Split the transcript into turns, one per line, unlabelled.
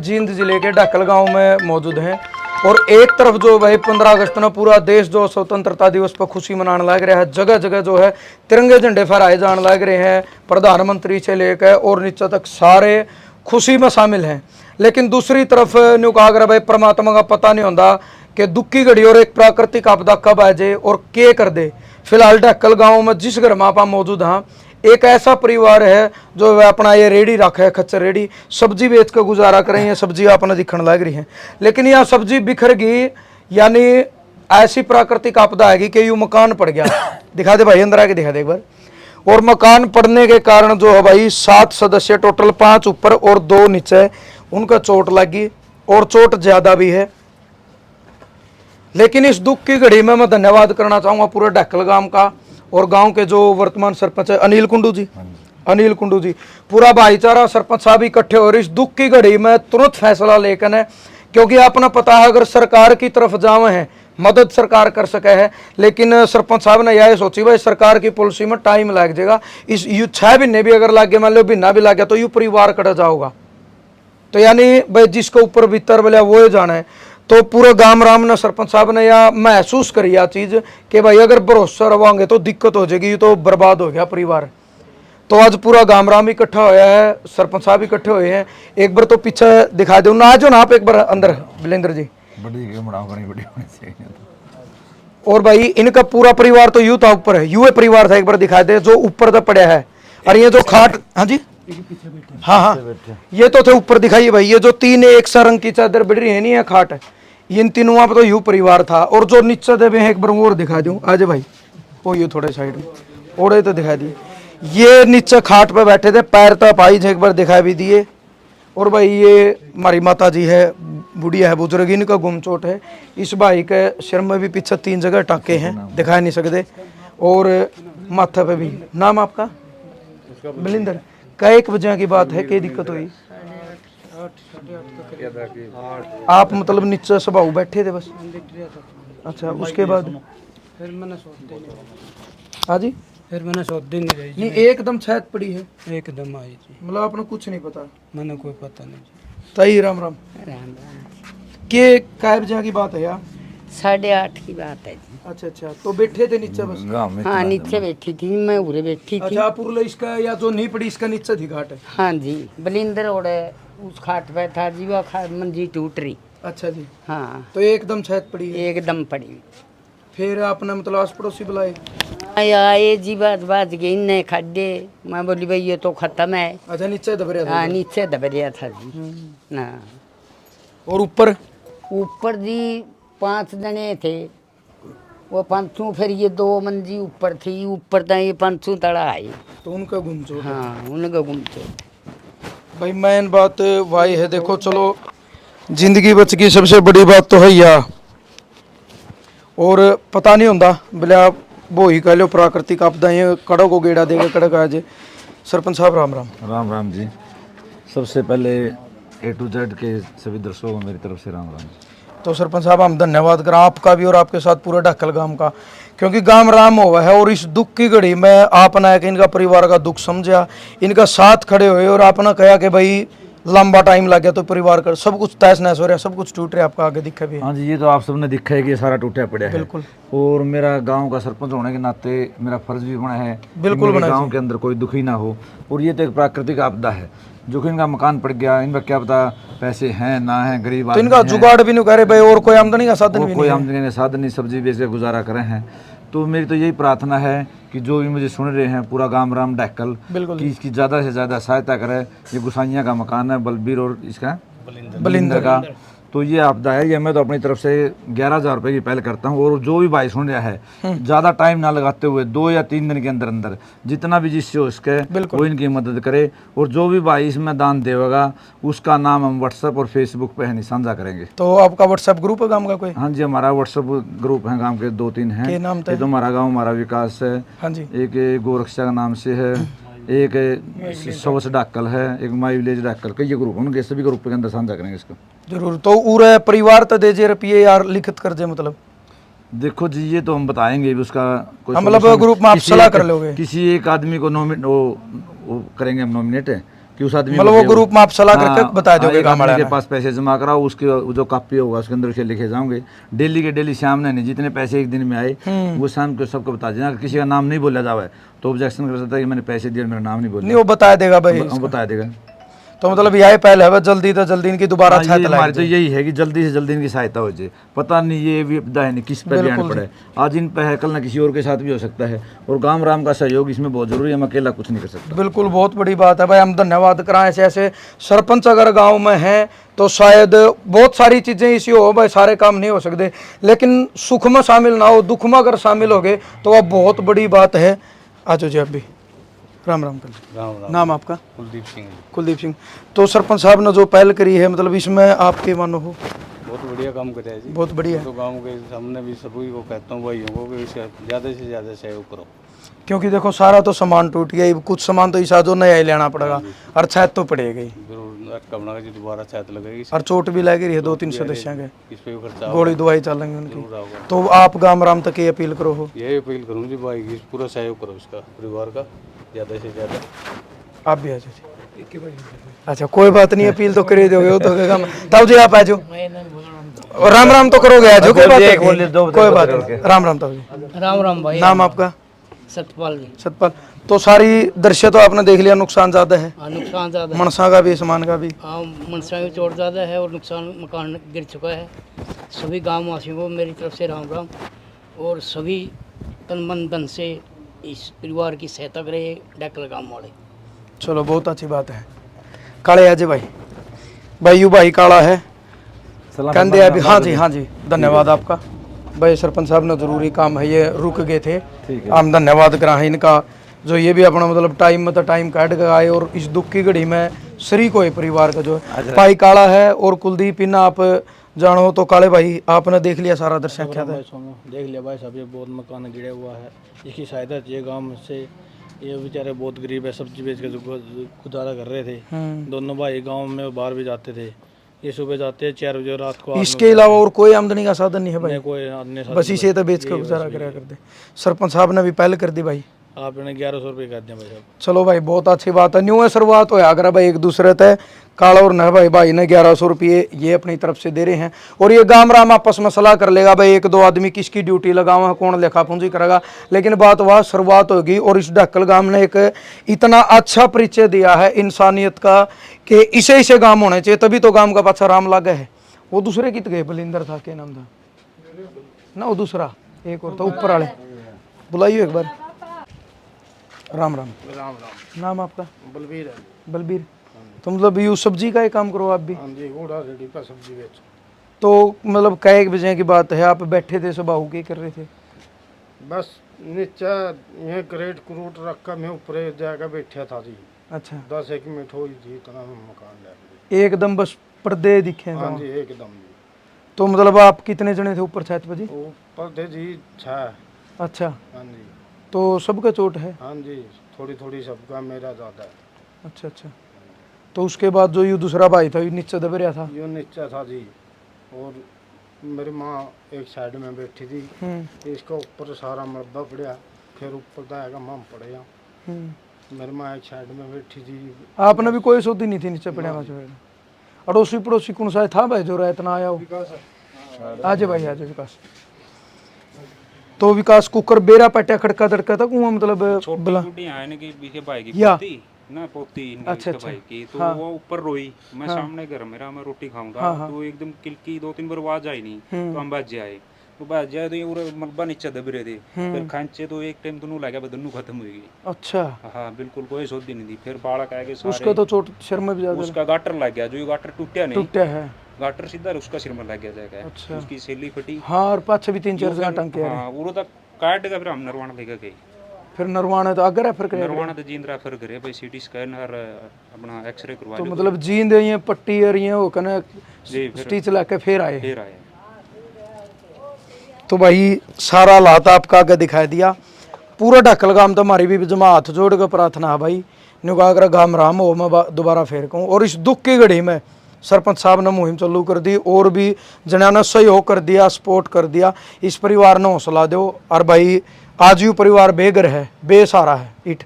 जींद जिले के ढक्कल गांव में मौजूद हैं और एक तरफ जो भाई 15 अगस्त में पूरा देश जो स्वतंत्रता दिवस पर खुशी मनाने लग रहा है, जगह जगह जो है तिरंगे झंडे फहराए जाने लग रहे हैं, प्रधानमंत्री से लेकर और नीचे तक सारे खुशी में शामिल हैं। लेकिन दूसरी तरफ न्यू कहा अगर भाई परमात्मा का पता नहीं होता कि दुख की घड़ी और एक प्राकृतिक आपदा कब आ जाए और के कर दे। फिलहाल ढक्कल गाँव में जिस घर में आप मौजूद हाँ, एक ऐसा परिवार है जो अपना ये रेडी रखा है, खच्चर रेडी, सब्जी बेच कर गुजारा कर रही है, सब्जी अपना दिखने लग रही है। लेकिन यह सब्जी बिखर गई, यानी ऐसी प्राकृतिक आपदा आएगी कि यूं मकान पड़ गया। दिखा दे भाई, अंदर आके दिखा दे एक बार। और मकान पड़ने के कारण जो है भाई 7 सदस्य टोटल, 5 ऊपर और 2 नीचे, उनका चोट लगी और चोट ज्यादा भी है। लेकिन इस दुख की घड़ी में मैं धन्यवाद करना चाहूंगा पूरे ढक्कल गांव का और गांव के जो वर्तमान सरपंच है अनिल कुंडू जी, अनिल कुंडू जी, पूरा भाईचारा सरपंच साहब इकट्ठे हो रहे इस दुख की घड़ी में तुरंत फैसला लेकर है। क्योंकि अपना पता है अगर सरकार की तरफ जावे हैं, मदद सरकार कर सके है, लेकिन सरपंच साहब ने यह सोची भाई सरकार की पॉलिसी में टाइम लग जाएगा, इस यू 6 महीने भी अगर लग गए, मान लो महीना भी लग गया तो यू परिवार कट जाओगा। तो यानी भाई जिसके ऊपर भीतर बोले वो जाना है। तो पूरे गांव राम ने सरपंच साहब ने यह महसूस करी यह चीज कि भाई अगर भरोसा रवांगे तो दिक्कत हो जाएगी, तो बर्बाद हो गया परिवार। तो आज पूरा गांव राम इकट्ठा होया है, सरपंच साहब इकट्ठे हुए हैं। एक बार तो पीछे दिखा दो ना, आ जाओ ना आप एक बार अंदर बिलेंद्र जी। बड़ी और भाई इनका पूरा परिवार तो यूं था, ऊपर है यूं परिवार था, एक बार दिखा दे जो ऊपर तो पड़ा है। और ये जो खाट, हाँ जी, हाँ हाँ, ये तो थे ऊपर दिखाइए भाई, ये जो 3 एक सा रंग की चादर बढ़ रही है नहीं, है खाट है, इन तीनों आप तो यू परिवार था। और जो नीचे देवे हैं एक बार और दिखा दूं, आज भाई वो ये थोड़े साइड में और तो दिखा दी, ये नीचे खाट पे बैठे थे, पैर तक आई एक बार दिखा भी दिए। और भाई ये हमारी माता जी है, बुढ़िया है, बुजुर्ग, इनका गुम चोट है। इस भाई के सिर में भी पीछे 3 जगह टाके हैं, दिखा नहीं सकते। और माथा पे भी। नाम आपका? बलिंदर। क्या 1 बजे की बात है, क्या दिक्कत हुई? आप मतलब नीचे सभाऊ बैठे थे बस? अच्छा, उसके बाद
फिर मैंने सोच दी,
हाँ जी,
फिर मैंने सोच दी नहीं रही
नहीं एकदम छत पड़ी है,
एकदम आई जी,
मतलब आपने कुछ नहीं पता?
मैंने कोई पता नहीं जी।
तही राम राम। के काय बजे की बात है यार?
8:30 की बात है जी।
अच्छा अच्छा, तो बैठे थे नीचे बस?
हाँ, नीचे बैठी थी मैं, उरे बैठी थी।
अच्छा, पूरा इसका या जो नहीं पड़ी इसका नीचे थी घाट है?
हाँ जी, बलिंदर और उस खाट पे था जी, वो मंजी टूट रही।
अच्छा जी,
हाँ,
तो एकदम छत पड़ी है?
एकदम पड़ी।
फिर आपने मतलब आस पड़ोसी बुलाए?
आए जी, बात गई इन्ने खड्डे, मैं बोली भाई ये तो खत्म है।
अच्छा, नीचे दब रहा था?
हाँ, नीचे दब रहा था जी। हाँ,
और ऊपर?
ऊपर जी 5 जने थे, वो पंचू, फिर ये 2 मंजी ऊपर थी, ऊपर तक ये पंचू तड़ा आई।
तो उनका गुम चोट?
हाँ, उनका गुम चोट। भाई
मेन बात भाई है, देखो चलो जिंदगी बच गई, सबसे बड़ी बात तो है यार। और पता नहीं होता बोले आप वो ही कह लो प्राकृतिक आपदाएं, कड़क को गेड़ा देगा कड़क आज। सरपंच साहब राम राम।
राम राम जी। सबसे पहले A to Z के सभी दर्शकों को मेरी तरफ से राम राम।
तो सरपंच साहब हम धन्यवाद करें आपका भी और आपके साथ पूरे ढक्कल गांव का, क्योंकि गांव राम हुआ है और इस दुख की घड़ी में आपने इनका परिवार का दुख समझा, इनका साथ खड़े हुए और आपने कहा कि भाई लंबा टाइम लग गया तो परिवार का सब कुछ तहस नहस हो रहा है, सब कुछ टूट रहा है, आपका आगे दिखा भी है।
हाँ जी, ये तो आप सबने दिखा है कि ये सारा टूटा पड़ा है।
बिल्कुल।
और मेरा गांव का सरपंच होने के नाते मेरा फर्ज भी बना है
बिल्कुल बना,
गांव के अंदर कोई दुखी ना हो। और ये तो एक प्राकृतिक आपदा है, जो कि इनका मकान पड़ गया, इनका क्या पता पैसे हैं ना है, गरीब
तो इनका जुगाड़ भी नहीं करे भाई, और कोई आमदनी का साधन भी नहीं,
कोई आमदनी का साधन नहीं, सब्जी बेच के गुजारा करे हैं। तो मेरी तो यही प्रार्थना है कि जो भी मुझे सुन रहे हैं पूरा गांव राम ढक्कल, कि इसकी ज़्यादा से ज़्यादा सहायता करे। ये गुसाइयाँ का मकान है, बलबीर और इसका बलिंदर का, तो ये आपदा है। ये मैं तो अपनी तरफ से 11,000 रुपये की पहल करता हूँ। और जो भी भाई सुन रहा है, ज़्यादा टाइम ना लगाते हुए 2 या 3 दिन के अंदर अंदर जितना भी जिससे हो सके वो इनकी मदद करे। और जो भी भाई इसमें दान देगा उसका नाम हम व्हाट्सएप और फेसबुक पे है साझा करेंगे।
तो आपका व्हाट्सएप ग्रुप है गाँव का कोई?
हाँ जी, हमारा व्हाट्सएप ग्रुप है गाँव के 2-3 हैं। ये तो हमारा गाँव हमारा विकास है।
हाँ जी।
एक गोरक्षा का नाम से है, एक सवस ढक्कल है, एक माई विलेज ढक्कल का, ये ग्रुप उनके सभी ग्रुप के अंदर साझा करेंगे इसको
जरूर। तो पूरे परिवार तो दे रुपये यार लिखित कर दे, मतलब
देखो जी ये तो हम बताएंगे उसका कोई
मतलब ग्रुप में आप सलाह कर लोगे,
किसी एक आदमी को वो करेंगे हम नॉमिनेट है, कि उस आदमी
मतलब वो ग्रुप में आप सलाह करके बता दोगे
एक
गाँव
आदमी
वाले
के पास पैसे जमा कराओ, उसके जो कॉपी होगा उसके अंदर उसे लिखे जाओगे, डेली के डेली शाम नहीं, जितने पैसे एक दिन में आए वो शाम को सबको बता देना। अगर किसी का नाम नहीं बोला जावे तो ऑब्जेक्शन कर सकता है कि मैंने पैसे दिए, मेरा नाम नहीं बोला,
नहीं वो बता देगा भाई।
हम बता देगा।
तो मतलब यही पहले है जल्दी तो जल्दी इनकी दोबारा
हाँ,
छात
ये हमारी तो यही है कि जल्दी से जल्दी इनकी सहायता हो जाए। पता नहीं ये विपदा है नहीं किस पे ध्यान पड़े, आज इन पे है कल ना किसी और के साथ भी हो सकता है, और गांव राम का सहयोग इसमें बहुत जरूरी है, हम अकेला कुछ नहीं कर सकता।
बिल्कुल बहुत बड़ी बात है भाई, हम धन्यवाद कराएं। ऐसे ऐसे सरपंच अगर गांव में हैं तो शायद बहुत सारी चीजें इसी हो भाई, सारे काम नहीं हो सकते, लेकिन सुख में शामिल ना हो, दुख में अगर शामिल हो गए तो वह बहुत बड़ी बात है। आजो जी आप भी राम राम कर।
राम राम।
नाम आपका?
कुलदीप सिंह जी।
कुलदीप सिंह। तो सरपंच साहब ने जो पहल करी है, मतलब इसमें आपके मानो हो?
बहुत बढ़िया काम कर रहे हैं जी।
बहुत बढ़िया।
तो गांव के सामने भी सभी को कहता हूँ भाइयों को कि इसका ज़्यादा से ज़्यादा सहयोग करो,
क्योंकि देखो सारा तो सामान टूट गया, कुछ सामान तो इसा जो नया ही लेना पड़ेगा, और छत तो पड़ेगी,
जरूर कमना जी दोबारा छत लगेगी,
और चोट भी लग रही है 2-3 सदस्यों के,
इस पे भी खर्चा
गोली दवाई चलेंगे उनकी।
जरूर आओगे।
तो आप गांव राम तक ये अपील करो हो?
यही अपील करूँ जी भाई कि पूरा सहयोग करो इसका, परिवार का ज़्यादा से ज़्यादा।
आप भी आ जाओ। अच्छा कोई बात नहीं, अपील तो कर ही दोगे, वो तो होगा। ताऊ जी आप आ जाओ, और राम राम तो करोगे, आ जाओ, कोई बात नहीं, कोई बात नहीं। राम राम ताऊ जी।
राम राम भाई।
नाम आपका?
सतपाल जी।
सतपाल। तो सारी दृश्य तो आपने देख लिया, नुकसान ज्यादा है,
हाँ नुकसान ज़्यादा है।
मनसा का भी सामान का भी।
हाँ मनसा में चोट ज़्यादा है और नुकसान मकान गिर चुका है। सभी गांव वासियों को मेरी तरफ से राम राम, और सभी तन मन धन से इस परिवार की सहायता करे डैकल गांव वाले।
चलो बहुत अच्छी बात है। काले अजय भाई, भाई यू भाई काला है कंधे अभी। हाँ जी हाँ जी, धन्यवाद आपका भाई। सरपंच साहब ने जरूरी काम है, ये रुक गए थे, हम धन्यवाद करा है इनका, जो ये भी अपना मतलब टाइम में तो टाइम काट कर आए, और इस दुख की घड़ी में शरीक हुए परिवार का। जो भाई काला है और कुलदीप, इन आप जानो तो काले भाई आपने देख लिया सारा दृश्य, क्या था?
देख लिया भाई साहब, ये बहुत मकान गिरे हुआ है, इसकी सहायता चाहिए गांव से। ये बेचारे बहुत गरीब है, सब्जी बेच के गुजारा कर रहे थे। दोनों भाई गांव में बाहर भी जाते थे, ये सुबह जाते हैं 4 बजे, रात को
इसके अलावा और कोई आमदनी का साधन नहीं है भाई?
कोई अन्य
बस इसे तो बेच कर गुजारा करा करते। सरपंच साहब ने भी पहल कर दी भाई,
आपने 1100 रुपये कर दिया भाई साहब।
चलो भाई बहुत अच्छी बात है। न्यू है शुरुआत हो अगर भाई एक दूसरे तय काला और न भाई ने 1100 रुपये ये अपनी तरफ से दे रहे हैं, और ये गांव राम आपस में सलाह कर लेगा भाई 1-2 आदमी किसकी ड्यूटी लगावा, कौन लेखा पूंजी करेगा, लेकिन बात वह शुरुआत होगी। और इस ढक्कल गांव ने एक इतना अच्छा परिचय दिया है इंसानियत का कि इसे गांव होने चाहिए, तभी तो गांव का पाछा राम लागे है। वो दूसरे कित गए, बलिंदर था, क्या नाम था ना वो दूसरा, एक और था ऊपर वाले, बुलाइयो एक बार। राम राम।
राम राम।
नाम आपका?
बलबीर है।
बलबीर। तो मतलब यू सब्जी का ही काम करो आप भी?
हाँ जी, घोड़ा रेडी का सब्जी बेच।
तो मतलब कई बजे की बात है, आप बैठे थे सुबह, क्या कर रहे थे?
बस नीचे ये क्रेट क्रूट रखा, मैं ऊपर जाकर बैठा था जी।
अच्छा
10-1 मिनट हुई थी, इतना मकान ले
एकदम बस पर्दे दिखे?
हाँ जी एकदम जी।
तो मतलब आप कितने जने थे ऊपर छत पर जी?
ऊपर थे जी 6।
अच्छा,
हाँ जी।
तो सबका चोट है?
हाँ जी, थोड़ी थोड़ी सबका, मेरा ज़्यादा है।
अच्छा अच्छा। तो उसके बाद जो यू दूसरा भाई था, यू नीचे दब रहा था?
यो नीचे था जी, और मेरी माँ एक साइड में बैठी थी, इसका ऊपर सारा मलबा पड़ा, फिर ऊपर जाएगा माम पड़ेगा। मेरी माँ एक साइड में बैठी थी।
आपने भी कोई सोती नहीं थी नीचे पड़े? अड़ोसी पड़ोसी कौन सा था भाई जो रहा इतना आया हो? आज भाई आज विकास। तो विकास कुकर बेरा पट्या खड़का दड़का था कुआं, मतलब बला
ना पोती
अच्छा
भाई की, तो वो ऊपर रोई, मैं सामने घर मेरा, मैं रोटी खाऊंगा, तो एकदम किलकी 2-3 बार आवाज आई नहीं, तो हम बच जाए, तो बच जाए तो ये पूरा मलबा नीचे दब रहे थे, फिर खांचे तो एक टाइम दोनों लगा, दोनों खत्म हो गई।
अच्छा
हाँ बिल्कुल कोई सोच नहीं थी। फिर बालक आए सारे,
उसका तो चोट सिर में भी ज्यादा,
उसका गाटर लग गया, जो गाटर टूटा नहीं,
टूटा है
गाटर सीधा उसका सिर में लग गया जाएगा।
अच्छा।
उसकी सेली फटी।
हाँ, और पाछे भी 3-4 जगह टंके।
हाँ वो तक काट गया, फिर हम नरवाना लेकर गए।
फिर नरवाना तो अगर रेफर करे?
नरवाना तो जींद रेफर करे भाई, सीटी स्कैन और अपना एक्सरे करवा
तो
लो।
मतलब जींद ये पट्टी और ये वो कने स्टिच लाके फिर आए?
फिर आए।
तो भाई सारा हालात आपका आगे दिखाई दिया। पूरा ढक्कल गांव तो हमारी भी जमा हाथ जोड़ कर प्रार्थना है भाई, नुकागर गांव राम हो, मैं दोबारा फेर कहूँ। और इस दुख की घड़ी में सरपंच साहब ने मुहिम चालू कर दी, और भी जना ने सहयोग कर दिया, सपोर्ट कर दिया। इस परिवार ने हौसला दो, और भाई आज यू परिवार बेघर है, बेसहारा है, इट